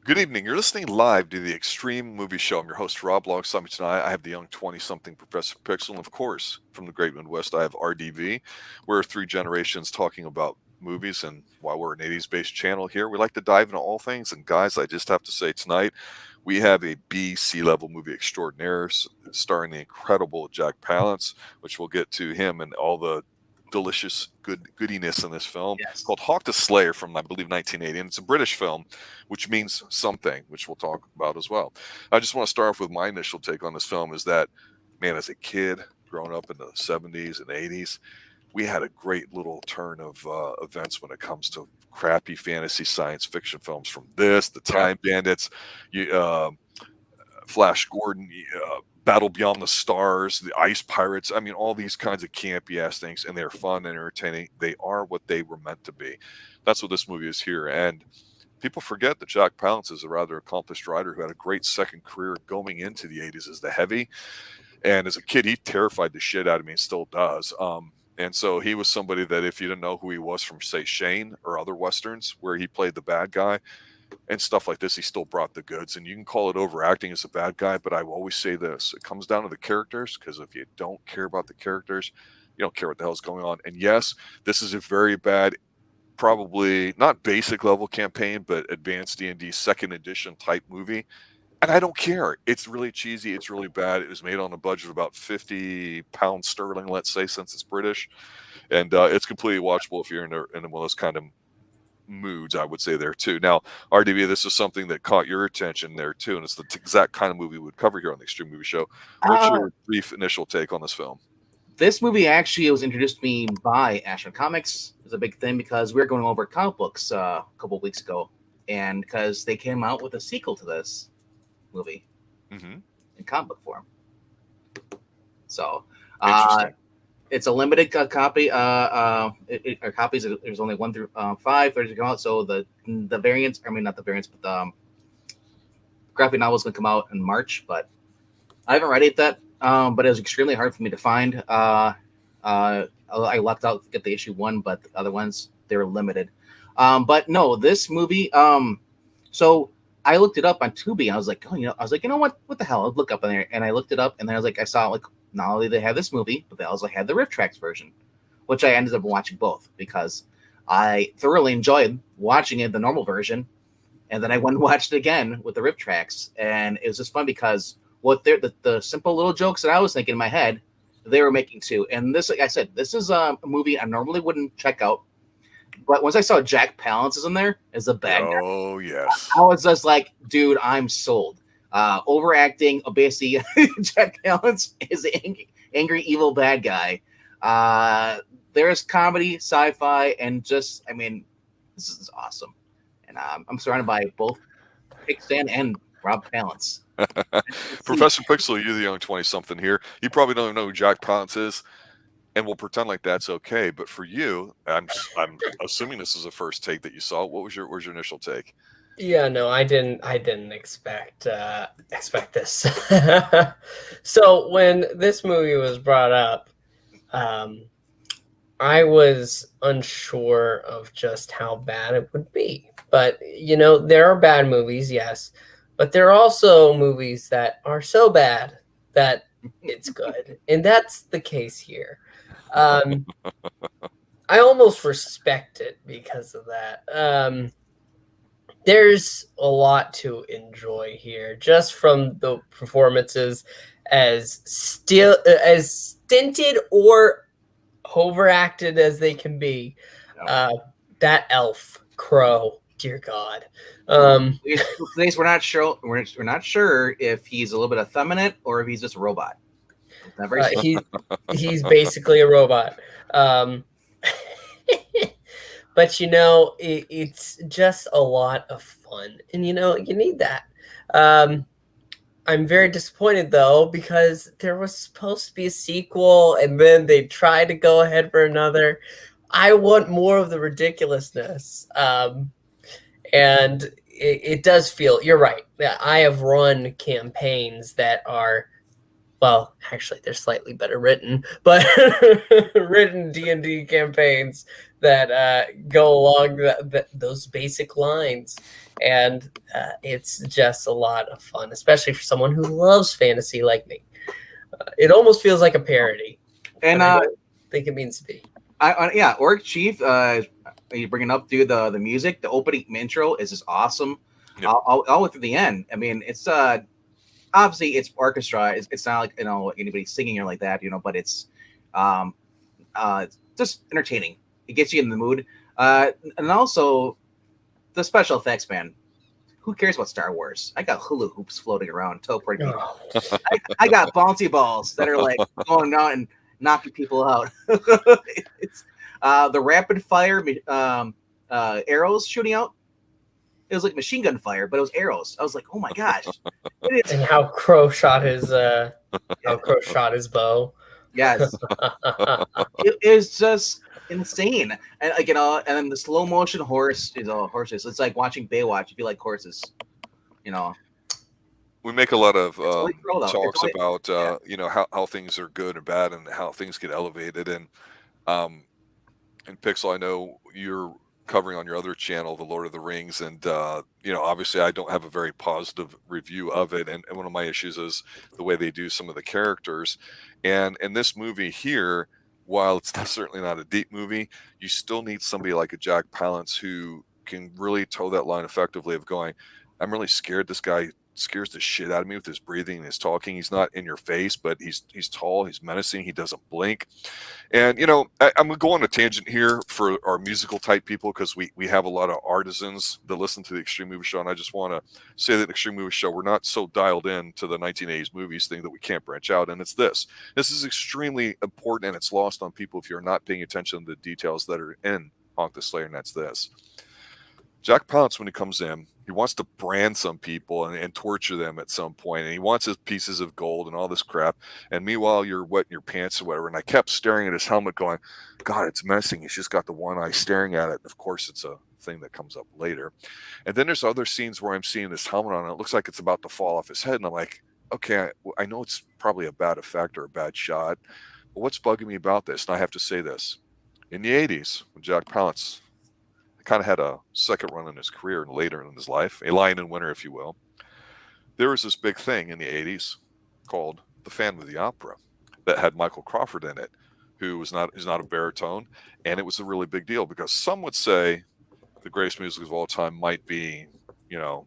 Good evening. You're listening live to the Extreme Movie Show. I'm your host, Rob. Alongside me tonight, I have the young 20-something Professor Pixel. And of course, from the great Midwest, I have RDV. We're three generations talking about movies. And while we're an 80s-based channel here, we like to dive into all things. And guys, I just have to say tonight, we have a B, C-level movie extraordinaire starring the incredible Jack Palance, which we'll get to him and all the delicious goodiness in this film Yes. called Hawk the Slayer from, I believe, 1980. And it's a British film, which means something, which we'll talk about as well. I just want to start off with my initial take on this film is that, man, as a kid growing up in the 70s and 80s, we had a great little turn of events when it comes to crappy fantasy science fiction films from this, the Time Bandits, Flash Gordon, Battle Beyond the Stars, the Ice Pirates. I mean, all these kinds of campy ass things, and they're fun and entertaining. They are what they were meant to be. That's what this movie is here. And people forget that Jack Palance is a rather accomplished writer who had a great second career going into the 80s as the Heavy. And as a kid, he terrified the shit out of me and still does. And so he was somebody that if you didn't know who he was from, say, Shane or other Westerns where he played the bad guy, and stuff like this, he still brought the goods. And you can call it overacting as a bad guy, but I will always say this: it comes down to the characters, because if you don't care about the characters, you don't care what the hell's going on. And yes, this is a very bad, probably not basic level campaign, but advanced D&D second edition type movie. And I don't care. It's really cheesy. It's really bad. It was made on a budget of about 50 pounds sterling, let's say, since it's British. And it's completely watchable if you're in one of those kind of moods, I would say, there too. Now, RDB, this is something that caught your attention there too, and it's the exact kind of movie we would cover here on the Extreme Movie Show. What's your brief initial take on this film? This movie actually was introduced to me by Ashland Comics. It was a big thing because we were going over comic books a couple of weeks ago, and because they came out with a sequel to this movie in comic book form. So, it's a limited copy. Our copies, there's only 1 through 5 to come out. So the variants, I mean, not the variants, but the graphic novel is going to come out in March. But I haven't read it yet. But it was extremely hard for me to find. I lucked out to get the issue 1, but the other ones, they were limited. But no, this movie. So I looked it up on Tubi. I was like, you know what the hell? I'll look up in there, and I looked it up, and then I was like, I saw like. Not only they have this movie, but they also had the Riff Tracks version, which I ended up watching both because I thoroughly enjoyed watching it, the normal version, and then I went and watched it again with the Riff Tracks, and it was just fun because the simple little jokes that I was thinking in my head, they were making too. And this, like I said, this is a movie I normally wouldn't check out, but once I saw Jack Palance is in there as a bad guy, oh yes, I was just like, dude, I'm sold. Overacting, basically, Jack Palance is an angry, evil bad guy. There's comedy, sci-fi, and just, I mean, this is awesome. And I'm surrounded by both Pixan and Rob Palance. Professor Pixel, you're the young 20-something here. You probably don't even know who Jack Palance is, and we'll pretend like that's okay. But for you, I'm assuming this is the first take that you saw. What was your initial take? Yeah, no, I didn't expect this. So when this movie was brought up, I was unsure of just how bad it would be. But there are bad movies, yes, but there are also movies that are so bad that it's good, and that's the case here. I almost respect it because of that. There's a lot to enjoy here, just from the performances, as stinted or overacted as they can be. That elf Crow, dear God. Today's we're not sure if he's a little bit effeminate or if he's just a robot. He's basically a robot. But, it's just a lot of fun. And, you need that. I'm very disappointed, though, because there was supposed to be a sequel, and then they tried to go ahead for another. I want more of the ridiculousness. And it does feel, you're right. I have run campaigns that are, well, actually, they're slightly better written, but written D&D campaigns that go along those basic lines. And it's just a lot of fun, especially for someone who loves fantasy like me. It almost feels like a parody. And I don't think it means to be. yeah, Orc Chief, you bringing up, dude, the music, the opening intro is just awesome. Yep. All the way through the end. I mean, it's obviously it's orchestra. It's not like anybody singing or like that, but it's just entertaining. It gets you in the mood. And also the special effects, man. Who cares about Star Wars? I got hula hoops floating around, teleporting people. I got bouncy balls that are like going out and knocking people out. It's the rapid fire arrows shooting out. It was like machine gun fire, but it was arrows. I was like, oh my gosh! And how Crow shot his bow. Yes, it is just insane. And and then the slow motion horses. It's like watching Baywatch if you like horses. We make a lot of talks about how things are good and bad and how things get elevated. And Pixel, I know you're covering on your other channel, The Lord of the Rings, and obviously I don't have a very positive review of it. And one of my issues is the way they do some of the characters. And in this movie here, while it's certainly not a deep movie, you still need somebody like a Jack Palance who can really toe that line effectively of going, I'm really scared. This guy scares the shit out of me with his breathing and his talking. He's not in your face, but he's tall, he's menacing, he doesn't blink. And I'm gonna go on a tangent here for our musical type people, because we have a lot of artisans that listen to the Xtreme Movie Show, and I just want to say that Xtreme Movie Show, we're not so dialed in to the 1980s movies thing that we can't branch out. And it's this is extremely important, and it's lost on people if you're not paying attention to the details that are in Honk the Slayer. And that's this: Jack Palance, when he comes in, he wants to brand some people and torture them at some point, and he wants his pieces of gold and all this crap. And meanwhile, you're wetting your pants or whatever. And I kept staring at his helmet going, God, it's messing. He's just got the one eye staring at it. And of course, it's a thing that comes up later. And then there's other scenes where I'm seeing this helmet on, and it looks like it's about to fall off his head. And I'm like, okay, I know it's probably a bad effect or a bad shot, but what's bugging me about this? And I have to say this. In the 80s, when Jack Palance kind of had a second run in his career and later in his life, a lion in winter, if you will, there was this big thing in the 80s called the Phantom of the Opera that had Michael Crawford in it, who's not a baritone. And it was a really big deal because some would say the greatest music of all time might be,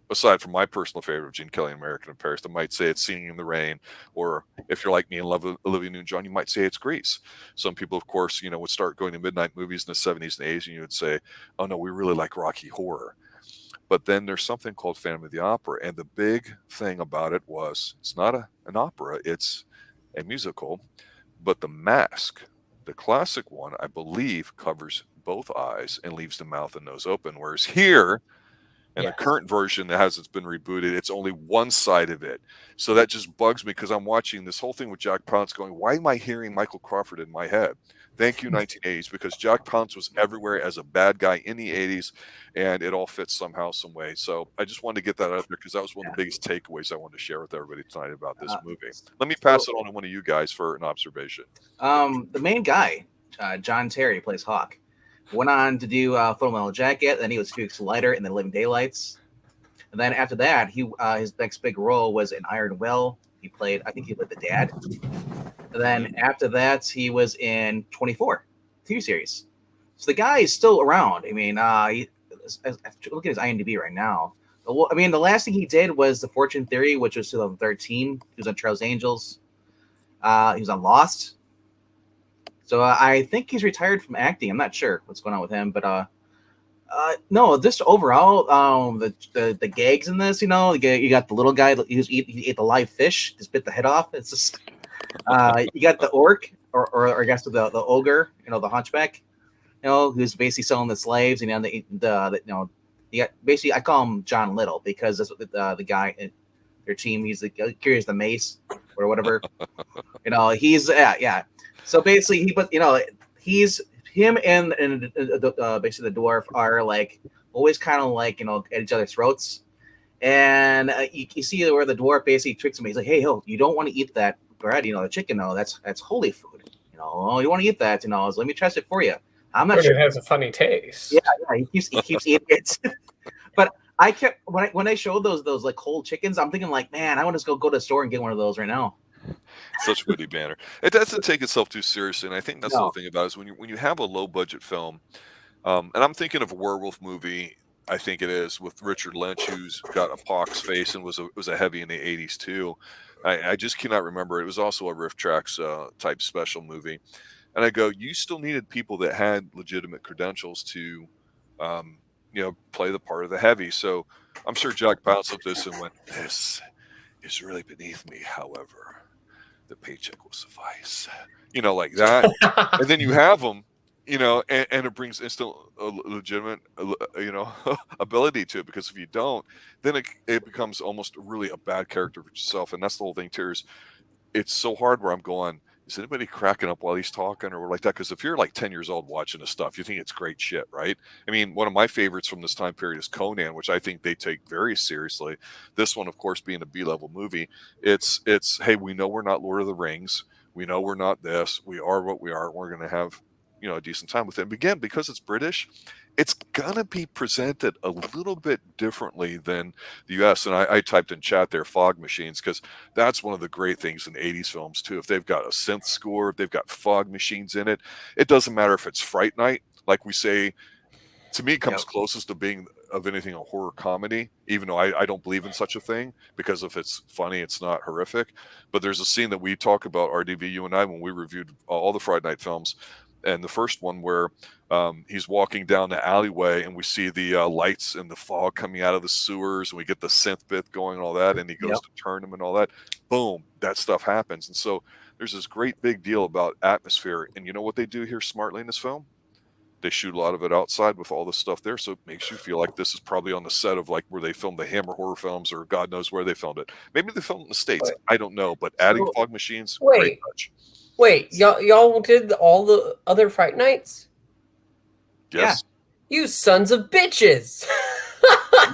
aside from my personal favorite of Gene Kelly and American in Paris, they might say it's Singing in the Rain, or if you're like me and love Olivia Newton-John, you might say it's Grease. Some people, of course, would start going to midnight movies in the 70s and 80s, and you would say, oh no, we really like Rocky Horror. But then there's something called Phantom of the Opera, and the big thing about it was it's not an opera, it's a musical, but the mask, the classic one, I believe, covers both eyes and leaves the mouth and nose open, whereas here, and the current version that hasn't been rebooted, it's only one side of it. So that just bugs me because I'm watching this whole thing with Jack Palance going, why am I hearing Michael Crawford in my head? Thank you, 1980s, because Jack Palance was everywhere as a bad guy in the 80s, and it all fits somehow, some way. So I just wanted to get that out there because that was one of the biggest takeaways I wanted to share with everybody tonight about this movie. Let me pass it on to one of you guys for an observation. The main guy, John Terry, plays Hawk. Went on to do Full Metal Jacket, then he was Felix Leiter in The Living Daylights. And then after that, his next big role was in Iron Will. I think he played the dad. And then after that, he was in 24 TV series. So the guy is still around. I mean, look at his IMDb right now. I mean, the last thing he did was The Fortune Theory, which was 2013. He was on Charles Angels. He was on Lost. So I think he's retired from acting. I'm not sure what's going on with him, but no, just overall, the gags in this, you got the little guy that he ate the live fish, just bit the head off. It's just you got the orc, or I guess the ogre, the hunchback, who's basically selling the slaves, and you got basically, I call him John Little because that's what the guy in their team, he's carries the mace or whatever, he's yeah. So basically, he's him and basically the dwarf are like always kind of like at each other's throats, and you see where the dwarf basically tricks him. He's like, "Hey, you don't want to eat that bread, the chicken. That's holy food. You want to eat that. Let me test it for you. I'm not Jordan sure. has a funny taste. Yeah, he keeps eating it. But I kept when I showed those like cold chickens, I'm thinking like, man, I want to go to the store and get one of those right now. Such witty banner. It doesn't take itself too seriously, and I think that's the No. whole thing about it is when you have a low budget film, and I'm thinking of a werewolf movie. I think it is with Richard Lynch, who's got a pox face and was a heavy in the '80s too. I just cannot remember. It was also a Riff Tracks type special movie, and I go, you still needed people that had legitimate credentials to, play the part of the heavy. So I'm sure Jack bounced up this and went, "This is really beneath me. However, the paycheck will suffice," like that. And then you have them, and it brings instant legitimate, ability to it. Because if you don't, then it becomes almost really a bad character for yourself. And that's the whole thing, too. It's so hard where I'm going, is anybody cracking up while he's talking or like that? Because if you're like 10 years old watching this stuff, you think it's great shit, right? I mean, one of my favorites from this time period is Conan, which I think they take very seriously. This one, of course, being a B-level movie, it's hey, we know we're not Lord of the Rings. We know we're not this. We are what we are. We're going to have, a decent time with it. And again, because it's British, it's going to be presented a little bit differently than the US. And I typed in chat there, fog machines, because that's one of the great things in 80s films, too. If they've got a synth score, if they've got fog machines in it, it doesn't matter if it's Fright Night. Like we say, to me, it comes closest to being of anything a horror comedy, even though I don't believe in such a thing, because if it's funny, it's not horrific. But there's a scene that we talk about, RDV, you and I, when we reviewed all the Fright Night films, and the first one where he's walking down the alleyway and we see the lights and the fog coming out of the sewers, and we get the synth bit going and all that, and he goes to turn them and all that. Boom, that stuff happens. And so there's this great big deal about atmosphere. And you know what they do here smartly in this film? They shoot a lot of it outside with all the stuff there, so it makes you feel like this is probably on the set of like where they filmed the Hammer horror films, or God knows where they filmed it. Maybe they filmed it in the States. I don't know, but adding fog machines, great touch. Wait, y'all did all the other Fright Nights? Yes. Yeah. You sons of bitches!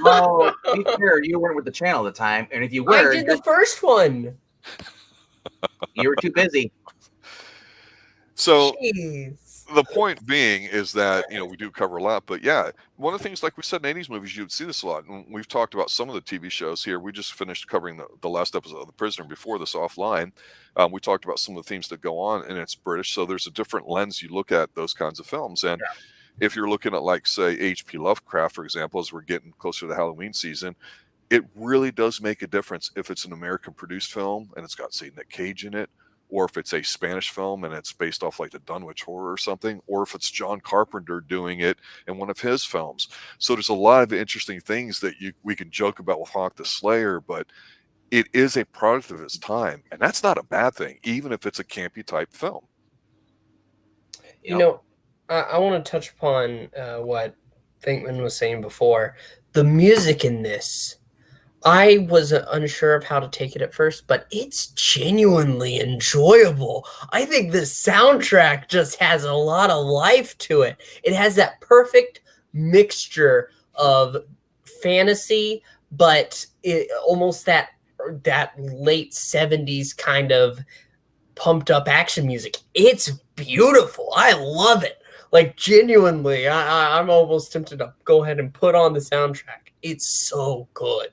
Well, to be fair, you weren't with the channel at the time, and if you were, I did the first one. You were too busy. So Jeez. The point being is that, we do cover a lot, but yeah, one of the things, like we said in 80s movies, you would see this a lot. And we've talked about some of the TV shows here. We just finished covering the last episode of The Prisoner before this offline. We talked about some of the themes that go on, and it's British. So there's a different lens you look at those kinds of films. And if you're looking at, like, say, H.P. Lovecraft, for example, as we're getting closer to the Halloween season, it really does make a difference if it's an American produced film and it's got, say, Nick Cage in it, or if it's a Spanish film and it's based off like the Dunwich Horror or something, or if it's John Carpenter doing it in one of his films. So there's a lot of interesting things that we can joke about with Hawk the Slayer, but it is a product of its time, and that's not a bad thing, even if it's a campy type film. I want to touch upon what Finkman was saying before. The music in this, I was unsure of how to take it at first, but it's genuinely enjoyable. I think the soundtrack just has a lot of life to it. It has that perfect mixture of fantasy, but almost that late 70s kind of pumped up action music. It's beautiful. I love it. Like, genuinely, I'm almost tempted to go ahead and put on the soundtrack. It's so good.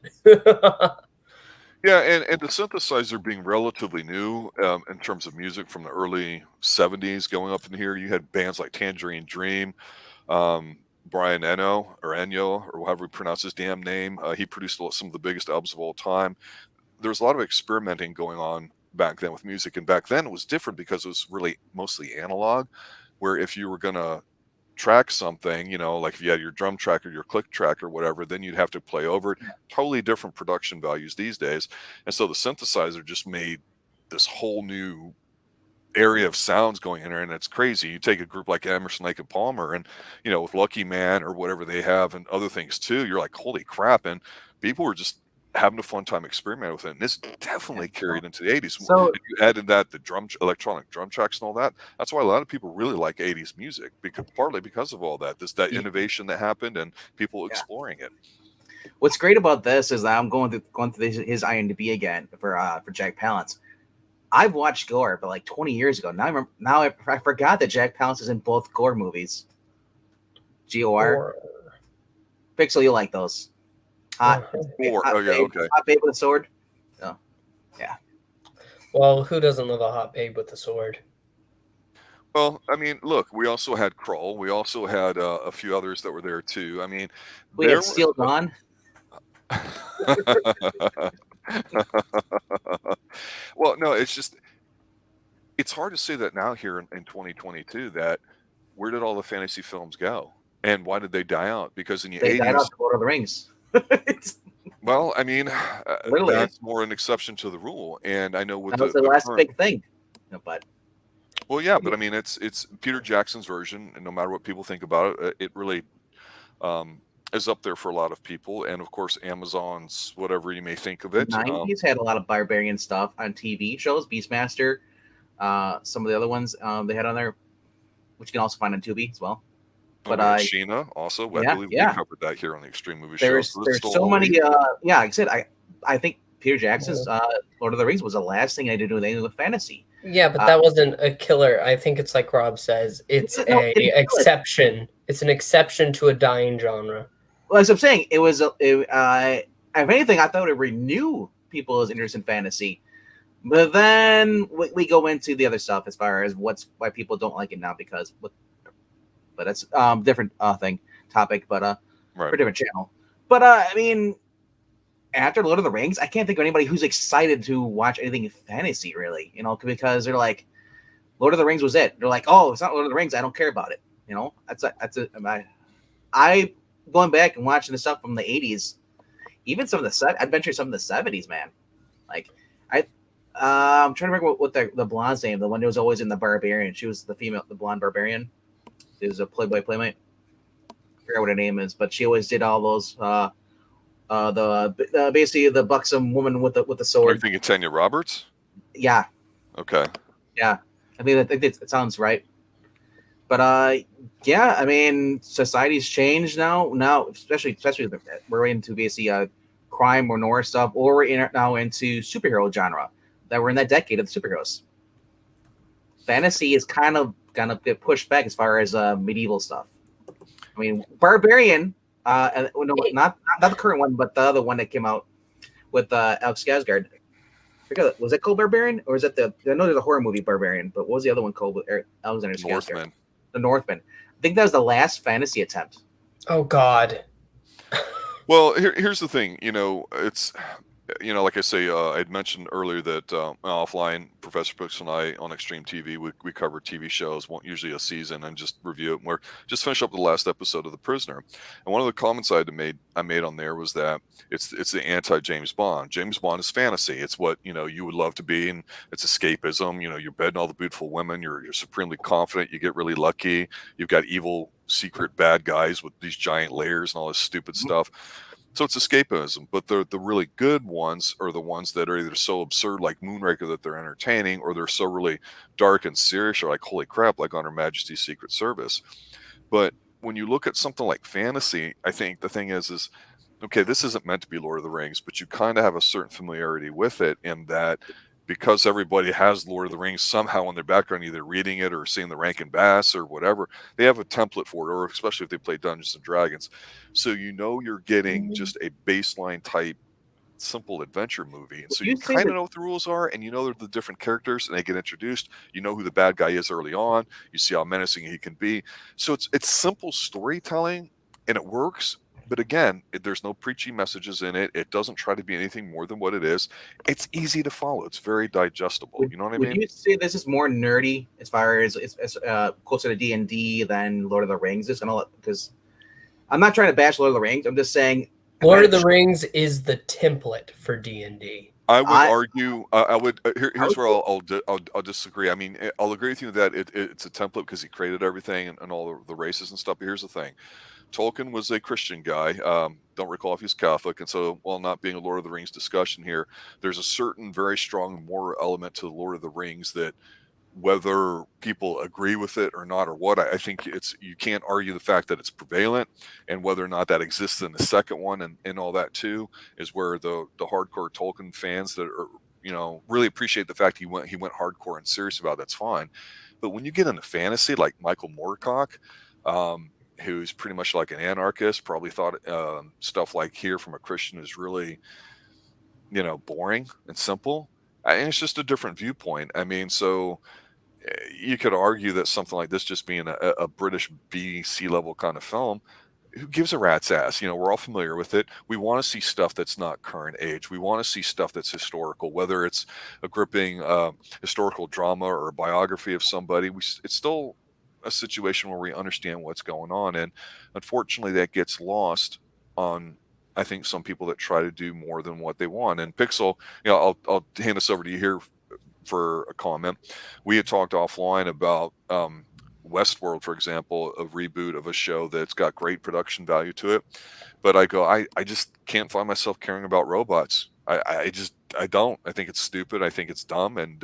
Yeah, and the synthesizer being relatively new in terms of music from the early 70s going up in here, you had bands like Tangerine Dream, Brian Eno, or however we pronounce his damn name. He produced some of the biggest albums of all time. There was a lot of experimenting going on back then with music, and back then it was different because it was really mostly analog, where if you were going to track something, like if you had your drum track or your click track or whatever, then you'd have to play over it. Totally different production values these days. And so the synthesizer just made this whole new area of sounds going in there, and it's crazy. You take a group like Emerson, Lake and Palmer, and with Lucky Man or whatever they have and other things too, you're like, holy crap. And people were just having a fun time experimenting with it, and this definitely carried into the 80s. So if you added that, the electronic drum tracks and all that, that's why a lot of people really like 80s music, partly because of all that, that innovation that happened and people exploring it. What's great about this is that I'm going through his IMDb again for Jack Palance. I've watched Gore, but like 20 years ago. Now I forgot that Jack Palance is in both Gore movies. GOR. Pixel, you like those? Hot, okay. Hot babe with a sword. Oh, yeah. Well, who doesn't love a hot babe with a sword? Well, I mean, look, we also had Kroll. We also had a few others that were there too. I mean, We had Steel Dawn. Well, no, it's hard to say that now here in 2022 that where did all the fantasy films go and why did they die out? Because in the They 80s, died off Lord of the Rings. well, I mean, Literally. that's more an exception to the rule. And I know with that was the last current, big thing. No, but well, yeah, but I mean, it's Peter Jackson's version, and no matter what people think about it, it really is up there for a lot of people. And of course, Amazon's whatever you may think of the it. 90s had a lot of barbarian stuff on TV shows. Beastmaster, some of the other ones they had on there, which you can also find on Tubi as well. But Sheena also, I believe we covered that here on the Xtreme Movie Show. There's so many. Yeah, like I said, I think Peter Jackson's Lord of the Rings was the last thing I did with anything with fantasy. Yeah, but that wasn't a killer. I think it's like Rob says, it's exception. It's an exception to a dying genre. Well, as I'm saying, it was. If anything, I thought it renewed people's interest in fantasy. But then we go into the other stuff as far as why people don't like it now because. But that's different topic, but for a different channel. But I mean, after Lord of the Rings, I can't think of anybody who's excited to watch anything fantasy, really. You know, because they're like, Lord of the Rings was it. They're like, oh, it's not Lord of the Rings. I don't care about it. You know, I going back and watching the stuff from the 80s, even some of the adventures, some of the 70s, man. Like I'm trying to remember what the blonde's name, the one who was always in the Barbarian. She was the blonde Barbarian. She was a Playboy Playmate. I forget what her name is, but she always did all those. Basically the buxom woman with the sword. Are you thinking Tanya Roberts? Yeah. Okay. Yeah, I think it sounds right. But yeah, I mean, society's changed now. Now, especially we're into basically crime or noir stuff, or we're now into superhero genre. That we're in that decade of the superheroes. Fantasy is kind of gonna get pushed back as far as medieval stuff. I mean, Barbarian. No, not the current one, but the other one that came out with Alex Skarsgård. Was it called Barbarian, or is it I know there's a horror movie Barbarian, but what was the other one called with Alexander Skarsgård? Northman. The Northman. I think that was the last fantasy attempt. Oh God. Well, here's the thing. You know, it's. You know, like I say, I'd mentioned earlier that offline, Professor Brooks and I on Xtreme TV, we cover TV shows, usually a season, and just review it. And we're just finished up the last episode of The Prisoner, and one of the comments I made on there was that it's the anti-James Bond. James Bond is fantasy. It's what you would love to be, and it's escapism. You're bedding all the beautiful women. You're supremely confident. You get really lucky. You've got evil, secret bad guys with these giant layers and all this stupid stuff. So it's escapism, but the really good ones are the ones that are either so absurd, like Moonraker, that they're entertaining, or they're so really dark and serious, or like, holy crap, like on Her Majesty's Secret Service. But when you look at something like fantasy, I think the thing is okay, this isn't meant to be Lord of the Rings, but you kind of have a certain familiarity with it in that because everybody has Lord of the Rings somehow in their background, either reading it or seeing the Rankin Bass or whatever, they have a template for it, or especially if they play Dungeons and Dragons. So you're getting just a baseline type simple adventure movie. And so you kind of know what the rules are, and they're the different characters, and they get introduced. You know who the bad guy is early on. You see how menacing he can be. So it's simple storytelling, and it works. But again, there's no preachy messages in it. It doesn't try to be anything more than what it is. It's easy to follow. It's very digestible. You know what I mean? Would you say this is more nerdy as far as closer to D&D than Lord of the Rings is? Because I'm not trying to bash Lord of the Rings. I'm just saying Lord of the Rings is the template for D&D. I would argue. I would. Here's where I'll disagree. I mean, I'll agree with you that it's a template because he created everything and all the races and stuff. But here's the thing. Tolkien was a Christian guy. Don't recall if he's Catholic. And so, while not being a Lord of the Rings discussion here, there's a certain very strong moral element to the Lord of the Rings that whether people agree with it or not or what, I think you can't argue the fact that it's prevalent, and whether or not that exists in the second one and all that too is where the hardcore Tolkien fans that are, really appreciate the fact he went hardcore and serious about it, that's fine. But when you get into fantasy like Michael Moorcock, who's pretty much like an anarchist, probably thought stuff like here from a Christian is really, boring and simple. And it's just a different viewpoint. I mean, so you could argue that something like this just being a British B, C level kind of film, who gives a rat's ass? We're all familiar with it. We want to see stuff that's not current age. We want to see stuff that's historical, whether it's a gripping historical drama or a biography of somebody. It's still a situation where we understand what's going on. And unfortunately, that gets lost on, I think, some people that try to do more than what they want. And Pixel, I'll hand this over to you here for a comment. We had talked offline about Westworld, for example, a reboot of a show that's got great production value to it. But I go, I just can't find myself caring about robots. I don't. I think it's stupid. I think it's dumb. And,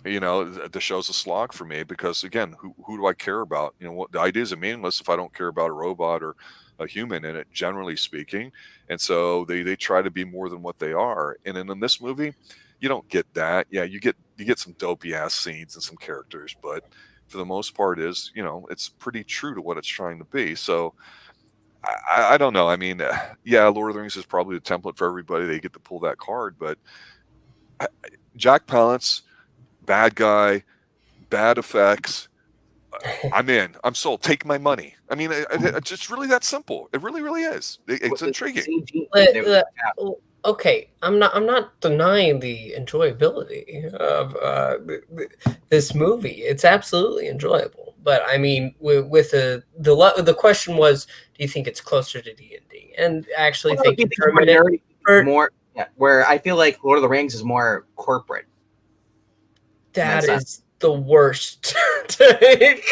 the show's a slog for me because, again, who do I care about? What the ideas are meaningless if I don't care about a robot or a human in it, generally speaking. And so they try to be more than what they are. And then in this movie, you don't get that. Yeah, you get some dopey ass scenes and some characters, but for the most part it's pretty true to what it's trying to be. So I don't know. I mean, yeah, Lord of the Rings is probably the template for everybody. They get to pull that card, but Jack Palance, bad guy, bad effects. I'm in. I'm sold. Take my money. I mean, it's just really that simple. It really, really is. It's intriguing. Okay, I'm not denying the enjoyability of this movie. It's absolutely enjoyable. But I mean, with the question was, do you think it's closer to D&D? And actually, think more. Yeah, where I feel like Lord of the Rings is more corporate. That is the worst take.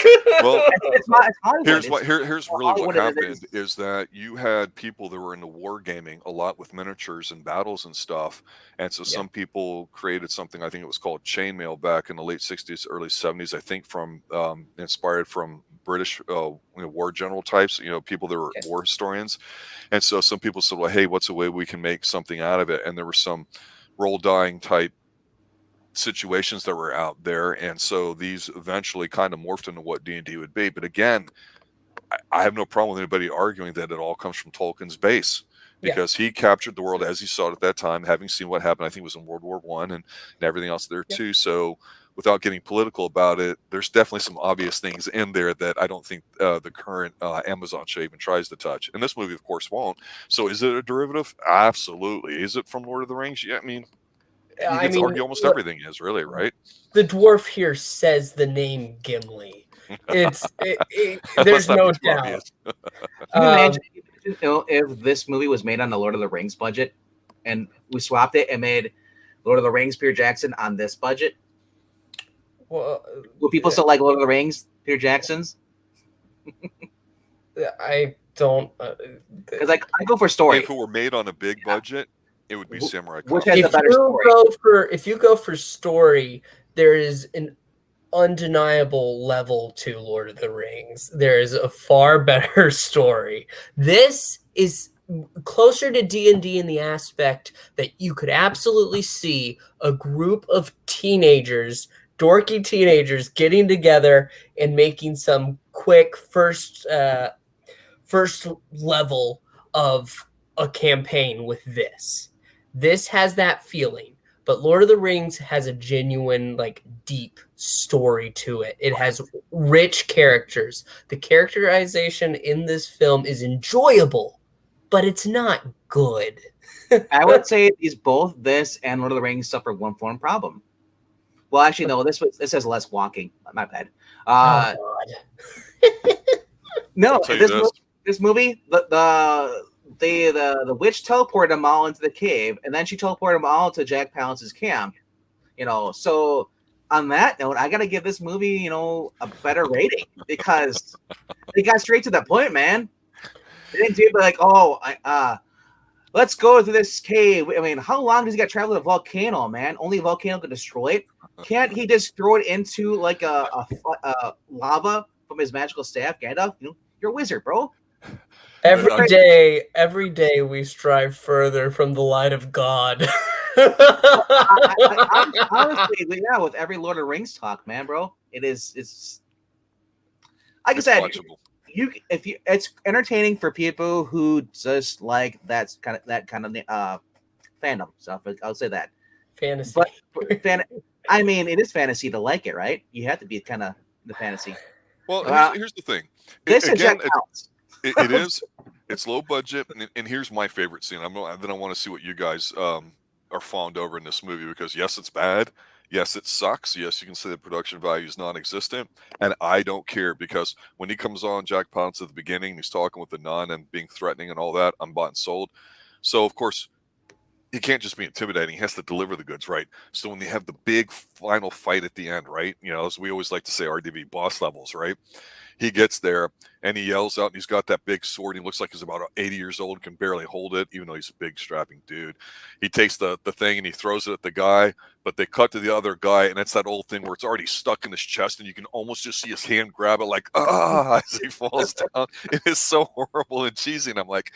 Well, it's not here's really what happened is that you had people that were into wargaming a lot with miniatures and battles and stuff, and so some people created something, I think it was called chainmail back in the late 60s, early 70s, I think from inspired from British war general types, people that were war historians. And so some people said, well, hey, what's a way we can make something out of it? And there were some roll dying type situations that were out there, and so these eventually kind of morphed into what D&D would be. But again, I have no problem with anybody arguing that it all comes from Tolkien's base, because he captured the world as he saw it at that time, having seen what happened, I think it was in World War I and everything else there too. So without getting political about it, there's definitely some obvious things in there that I don't think the current Amazon show even tries to touch, and this movie of course won't. So is it a derivative? Absolutely. Is it from Lord of the Rings? Yeah, I mean, you can argue almost everything is, really, right? The dwarf here says the name Gimli. There's no doubt. Can you imagine if this movie was made on the Lord of the Rings budget, and we swapped it and made Lord of the Rings Peter Jackson on this budget? Well, will people still like Lord of the Rings Peter Jackson's? I don't. Because I go for story. If it were made on a big budget, it would be Samurai Cop. Which has a better story. If you go for story, there is an undeniable level to Lord of the Rings. There is a far better story. This is closer to D&D in the aspect that you could absolutely see a group of teenagers, dorky teenagers, getting together and making some quick first level of a campaign with this. This has that feeling, but Lord of the Rings has a genuine, deep story to it. It has rich characters. The characterization in this film is enjoyable, but it's not good. I would say both this and Lord of the Rings suffer one form problem. Well, actually, no. This has less walking. My bad. Oh, God. No, this movie, the witch teleported them all into the cave, and then she teleported them all to Jack Palance's camp. So on that note, I gotta give this movie, a better rating, because they got straight to the point, man. They didn't do it let's go to this cave. I mean, how long does he got to travel to a volcano, man? Only a volcano can destroy it. Can't he just throw it into a lava from his magical staff, Gandalf? You're a wizard, bro. Every day we strive further from the light of God. Honestly, yeah, with every Lord of the Rings talk, man, bro, it's like I said, it's entertaining for people who just like that kind of fandom stuff. I'll say that. Fantasy. But I mean, it is fantasy to like it, right? You have to be kind of the fantasy. Well, here's the thing. This Again, is counts. it is. It's low budget, and here's my favorite scene. Then I want to see what you guys are fawned over in this movie, because yes, it's bad. Yes, it sucks. Yes, you can say the production value is non-existent, and I don't care, because when he comes on, Jack Palance at the beginning, he's talking with the nun and being threatening and all that, I'm bought and sold. So of course, he can't just be intimidating. He has to deliver the goods, right? So when they have the big final fight at the end, right? You know, as we always like to say, RDV boss levels, right? He gets there and he yells out, and he's got that big sword. He looks like he's about 80 years old, can barely hold it, even though he's a big strapping dude. He takes the thing and he throws it at the guy, but they cut to the other guy, and it's that old thing where it's already stuck in his chest, and you can almost just see his hand grab it, like, as he falls down. It is so horrible and cheesy, and I'm like,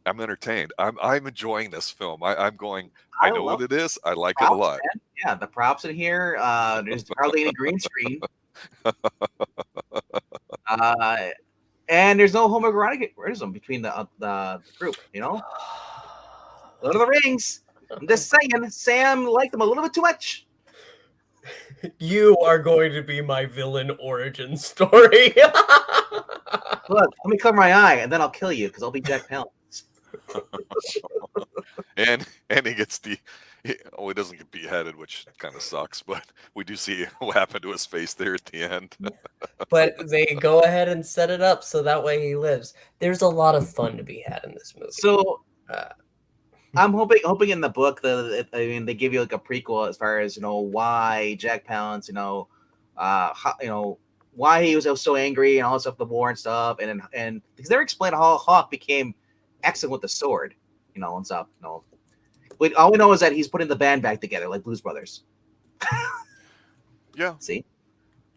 I'm entertained. I'm enjoying this film. I'm going, I know what it is. I like it a lot. Man. Yeah, the props in here. There's hardly any green screen. And there's no homoeroticism between the group, you know? Lord of the Rings. I'm just saying, Sam liked them a little bit too much. You are going to be my villain origin story. Look, let me cover my eye, and then I'll kill you, because I'll be Jack Palance. and he gets he doesn't get beheaded, which kind of sucks, but we do see what happened to his face there at the end. But they go ahead and set it up so that way he lives. There's a lot of fun to be had in this movie. So I'm hoping in the book that they give you like a prequel as far as, you know, why Jack Palance, you know, why he was so angry and all this stuff, the war and stuff, and because they're explaining how Hawk became excellent with the sword, you know, and stuff. You know, all we know is that he's putting the band back together like Blues Brothers. Yeah. See?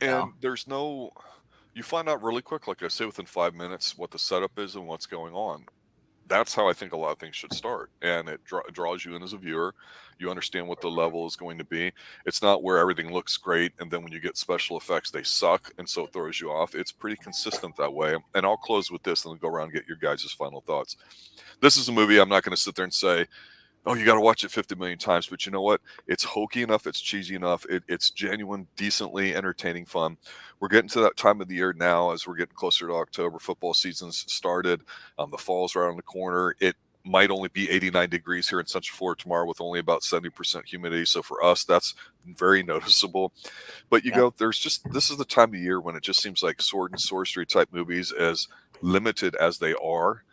And there's no, you find out really quick, like I say, within 5 minutes, what the setup is and what's going on. That's how I think a lot of things should start. And it draws you in as a viewer. You understand what the level is going to be. It's not where everything looks great, and then when you get special effects, they suck, and so it throws you off. It's pretty consistent that way. And I'll close with this and then go around and get your guys' final thoughts. This is a movie I'm not going to sit there and say, oh, you got to watch it 50 million times. But you know what? It's hokey enough. It's cheesy enough. It's genuine, decently entertaining fun. We're getting to that time of the year now as we're getting closer to October. Football season's started. The fall's right around the corner. It might only be 89 degrees here in Central Florida tomorrow with only about 70% humidity. So for us, that's very noticeable. But you go, this is the time of year when it just seems like sword and sorcery type movies, as limited as they are,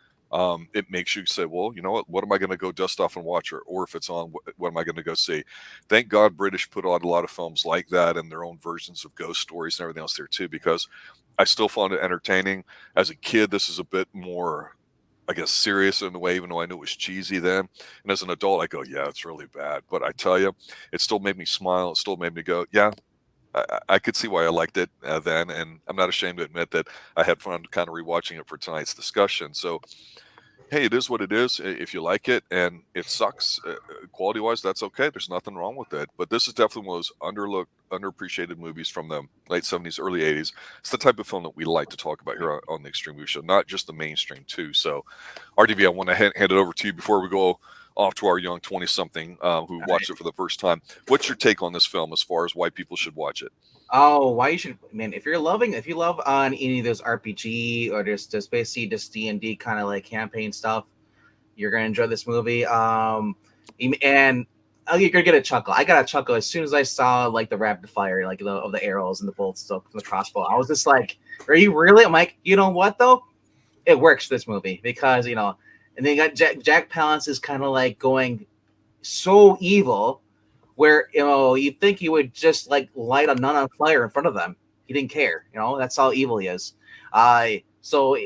it makes you say, well, you know what am I going to go dust off and watch? Or if it's on, what am I going to go see? Thank God British put on a lot of films like that and their own versions of ghost stories and everything else there too, because I still found it entertaining. As a kid, this is a bit more, I guess, serious in a way, even though I knew it was cheesy then. And as an adult, I go, yeah, it's really bad. But I tell you, it still made me smile. It still made me go, yeah, I could see why I liked it then. And I'm not ashamed to admit that I had fun kind of rewatching it for tonight's discussion. So, hey, it is what it is. If you like it and it sucks quality-wise, that's okay. There's nothing wrong with it. But this is definitely one of those underappreciated movies from the late 70s, early 80s. It's the type of film that we like to talk about here on the Xtreme Movie Show, not just the mainstream too. So, RDV, I want to hand it over to you before we go off to our young 20-something who watched it for the first time. What's your take on this film as far as why people should watch it? Oh, why you should, man, if you love on any of those RPG or just basically just D&D kind of like campaign stuff, you're gonna enjoy this movie. And you're gonna get a chuckle. I got a chuckle as soon as I saw like the rapid fire, like of the arrows and the bolts from the crossbow. I was just like, are you really? I'm like, you know what though? It works for this movie because, you know, and then you got Jack Palance is kind of like going so evil, where, you know, you'd think he would just like light a nun on fire in front of them. He didn't care, you know. That's how evil he is. So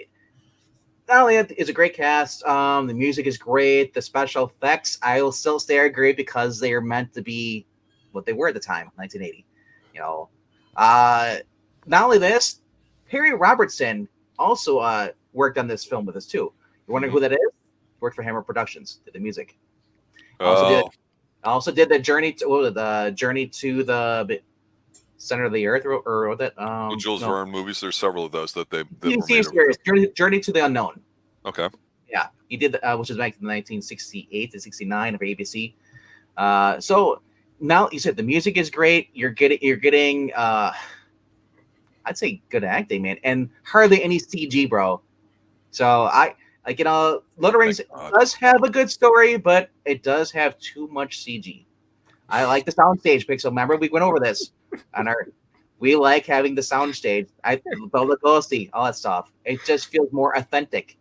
not only is a great cast, the music is great, the special effects I will still say are great because they are meant to be what they were at the time, 1980. You know, not only this, Perry Robertson also worked on this film with us too. You're wondering who that is? Worked for Hammer Productions, did the music. Also did the Journey to the Center of the Earth, or that The Jules no. Verne movies. There's several of those that were TV made. series, Journey to the Unknown. Okay. Yeah, he did, which is back in 1968 to 69 of ABC. So now you said the music is great. You're getting I'd say good acting, man, and hardly any CG, bro. So I like, Lord of the Rings does have a good story, but it does have too much CG. I like the soundstage, Pixel. Remember, we went over this on our. We like having the soundstage. Bela Lugosi, all that stuff. It just feels more authentic,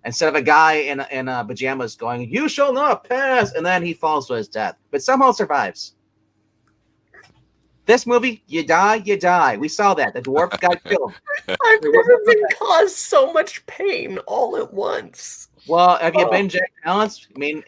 Instead of a guy in pajamas going, "You shall not pass," and then he falls to his death, but somehow survives. This movie, you die. We saw that. The dwarf got killed. I've never been caused so much pain all at once. Well, have you been Jack Palance? I mean,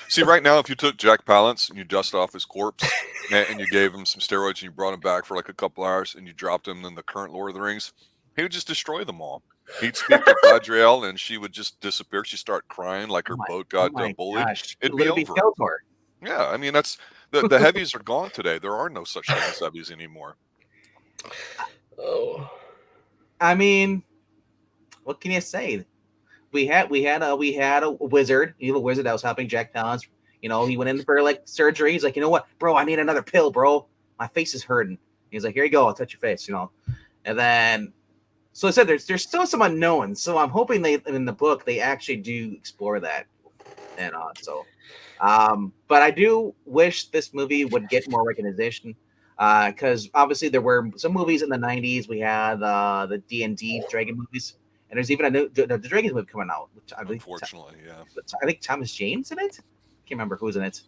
See, right now, if you took Jack Palance and you dusted off his corpse and you gave him some steroids and you brought him back for like a couple hours and you dropped him in the current Lord of the Rings, he would just destroy them all. He'd speak to Galadriel and she would just disappear. She'd start crying like her boat got bullied. Gosh. It'd be over. Yeah, I mean, that's the heavies are gone today. There are no such thing as heavies anymore. Oh, I mean, what can you say? We had a wizard, evil wizard that was helping Jack Palance. He went in for like surgery. He's like, you know what, bro? I need another pill, bro. My face is hurting. He's like, here you go. I'll touch your face, And then, so I said, there's still some unknowns. So I'm hoping in the book they actually do explore that. And but I do wish this movie would get more recognition. Because obviously there were some movies in the 90s. We had the D&D Dragon movies. And there's even the Dragons movie coming out. Which Unfortunately, yeah. I think Thomas Jane's in it. Can't remember who's in it.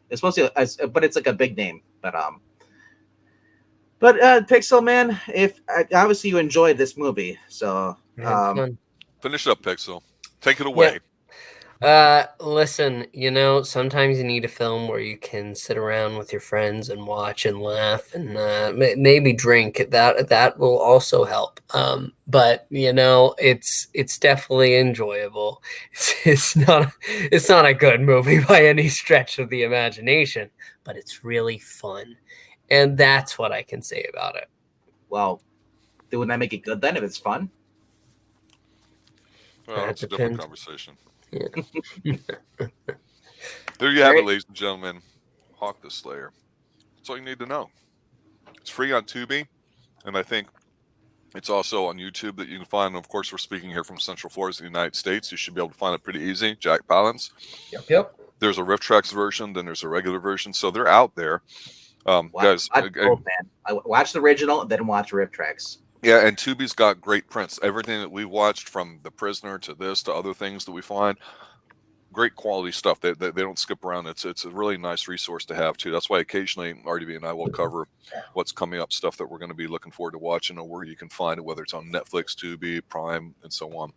It's supposed to, but it's like a big name. But Pixel Man, if obviously you enjoyed this movie, so finish it up, Pixel. Take it away. Yeah. Listen, sometimes you need a film where you can sit around with your friends and watch and laugh and maybe drink. That will also help. But it's definitely enjoyable. It's not a good movie by any stretch of the imagination, but it's really fun, and that's what I can say about it. Well, wouldn't that make it good then if it's fun? Well, that's a different conversation. Yeah. There you have it, ladies and gentlemen. Hawk the Slayer. That's all you need to know. It's free on Tubi, and I think it's also on YouTube that you can find. Of course, we're speaking here from Central Florida, the United States. You should be able to find it pretty easy. Jack Palance. Yep. There's a Riff Tracks version, then there's a regular version, so they're out there. Guys, man. I watched the original, then watch Riff Tracks. Yeah, and Tubi's got great prints. Everything that we watched, from The Prisoner to this to other things that we find, great quality stuff. They don't skip around. It's a really nice resource to have too. That's why occasionally RDB and I will cover what's coming up, stuff that we're going to be looking forward to watching, or where you can find it, whether it's on Netflix, Tubi, Prime, and so on.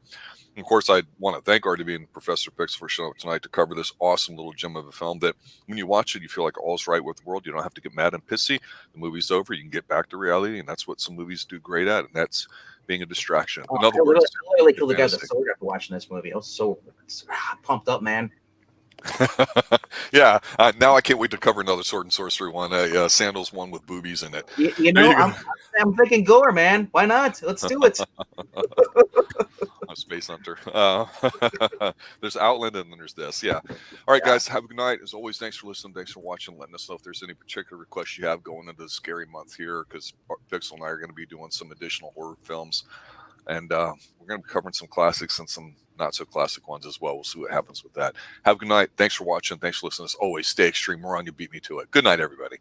And of course, I want to thank RDB and Professor Pix for showing up tonight to cover this awesome little gem of a film that when you watch it, you feel like all's right with the world. You don't have to get mad and pissy. The movie's over. You can get back to reality, and that's what some movies do great at, and that's being a distraction. In other words, I literally killed the guys after watching this movie. I was so pumped up, man. Yeah, now I can't wait to cover another Sword and Sorcery one, Sandals one with boobies in it. I'm thinking gore, man. Why not? Let's do it. Space Hunter. There's Outland, and then there's this. Yeah. All right, guys. Have a good night. As always, thanks for listening. Thanks for watching. Letting us know if there's any particular requests you have going into the scary month here, because Pixel and I are going to be doing some additional horror films, and we're going to be covering some classics and some not so classic ones as well. We'll see what happens with that. Have a good night. Thanks for watching. Thanks for listening. As always, stay extreme. We're on. You beat me to it. Good night, everybody.